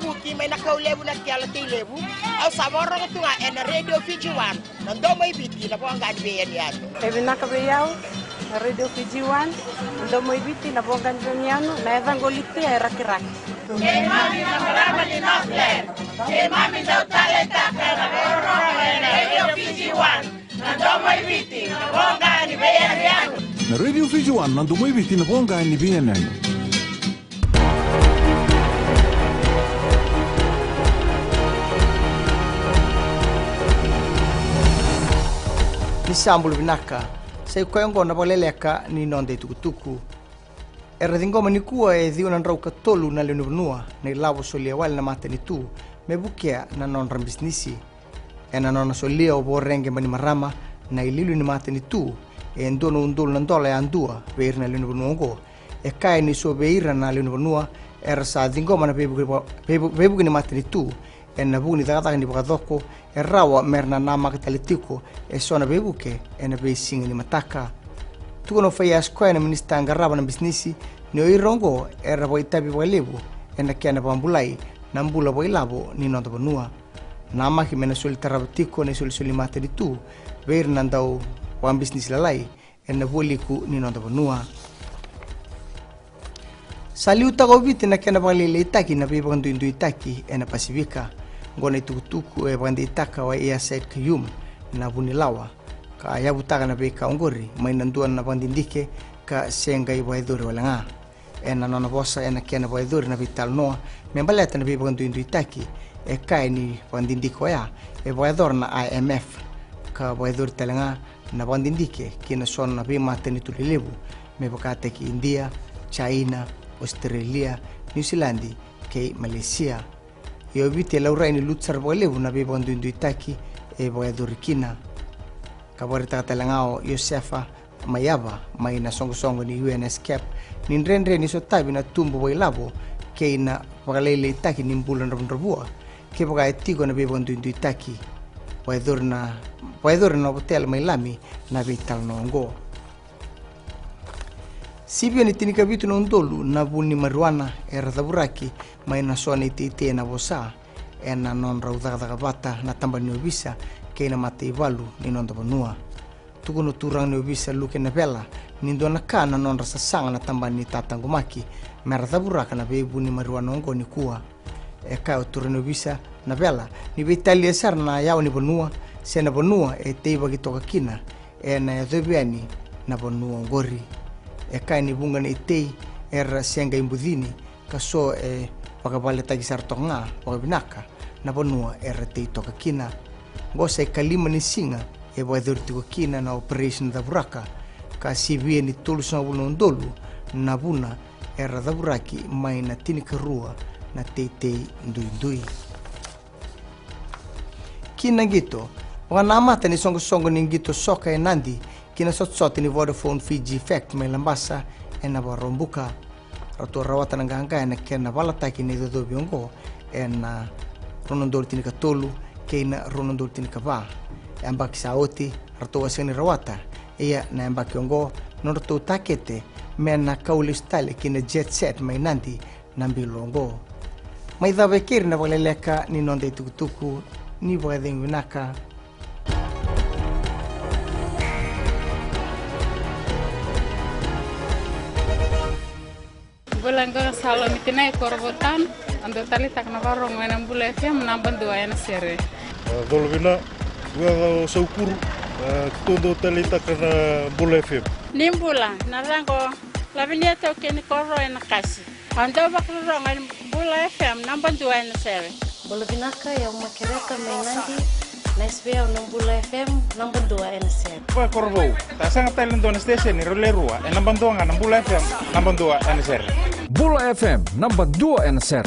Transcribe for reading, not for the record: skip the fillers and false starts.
buki may nakaw lebu na tiala ti lebu au samoro ko tunga en radio Fiji 1 nando may biti na po ang ganbe yan ebi nakabeyaw radio Fiji 1 nando may biti na po ang ganbe yan na evangolite ay rakiraki mami na marama ni Northland mami daw talenta ka na radio Fiji 1 nando may biti na po ang ganbe yan na radio Fiji 1 nando may biti na po ang ganbe yan Nisambulu vinaka, sai koengo na poleleka ni nonde tukutuku. Era dingoma ni kua e diu nan rauka tolu na lenuvnua, na lavo solia wale na mate ni tu, me bukia na non rambisnisi. E na nona solia o borrenge mani marama, na ililu ni mate ni tu, e ndono undul nandola e andua, veir na lenuvnua go. E kai ni so veira na lenuvnua, era sa dingoma na pebuki ni mate ni tu, e na buni takataka ni pakadoko, e rawa merna nama katalitiko, e sona bebuke, e na beisinga ni mataka. Tuko no faya skoya na minista angaraba na bisnisi, ni oirongo, e rabo itabi walebu, e na kia na pambulai, na mbula wailabo ni nonto banua. Nama ki mena soli tarabatiko, ne soli mate di tu, veir nandau wan bisnis lalai, e na buliku ni nonto banua. Sali utako viti na kia na pakalele itaki, na pepakantu indu itaki, e na pasifika. Ngona tukutuku e bandi itaka wa ia said kayum na bunilawa ka ya butaka na beka ongori mai nanduan na bandi ndike ka senga i waiduri walanga e na nona bosa e na kena waiduri na vital noa me baleta na bibandu indu itaki e kai ni bandi ndiko ya e waidor na IMF ka waiduri talanga na bandi ndike kina son na bima teni tulilebu me bakate ki India, China, Australia, New Zealand ke Malaysia. Io viti laurai ni lutsar bolebu na be bandu indu itaki e boedurikina. Kabori takalangao Yosefa mayaba mai na songo ni UNSCAP ni nrenre ni sotabi na tumbo boilabo ke na pakalele itaki ni mbulan rabua ke pakai tigo na be bandu indu itaki boedur na hotel mai lami na vital nongo. Sibio ni tinika vitu na undolu na buni marijuana e rataburaki mai na soni tite na bosa e na non raudaka bata na tambani obisa ke na mate ivalu ni non tabanua. Tuku no turang ni obisa luke na bela ni ndo na ka na non rasa sanga na tambani tatangumaki me rataburaka na be buni marijuana ongo ni kua. E ka o turang ni obisa na bela ni be italia sar na yao ni bonua se na bonua e teiba ki toka kina e na ya dobiani na bonua ngori. E kai ni bunga ni tei era senga imbudini kaso e pakabale tagisar tonga pakabinaka na bonua era tei toka kina gosa e kalima ni singa e wadur tuko kina na operation da buraka ka sibie ni tulus na bulondolu na buna era da buraki mai na tinika rua na tei ndui kina gito wanamata ni songo ni gito soka e nandi kina sot ni Vodafone Fiji Fact mai lambasa e na barombuka ratu rawata na ganga na kena balata kini do biongo e na ronondol tinika tolu ke na ronondol tinika ba e ambaki saoti ratu waseni rawata ia na ambaki ongo norto takete mena kaulistale kina jet set mai nandi na bilongo mai dawe kiri na valeleka ni nonde tukutuku ni boedeng winaka. Bulan ko salo mitinay korbotan ando tali tak na warong wenang bula FM na bandua ena sere. Dolvina wa saukur tondo tali tak na bula FM. Nimbula na rango lavinia to ken korro ena kasi. Ando bakrong en bula FM na bandua ena sere. Dolvina ka ya makereka mainandi na SBA na bula FM na bandua ena sere. Wa korbo ta sanga talent on station ni rolerua en na bandua na bula FM na bandua ena sere. Bula FM number 2 NSR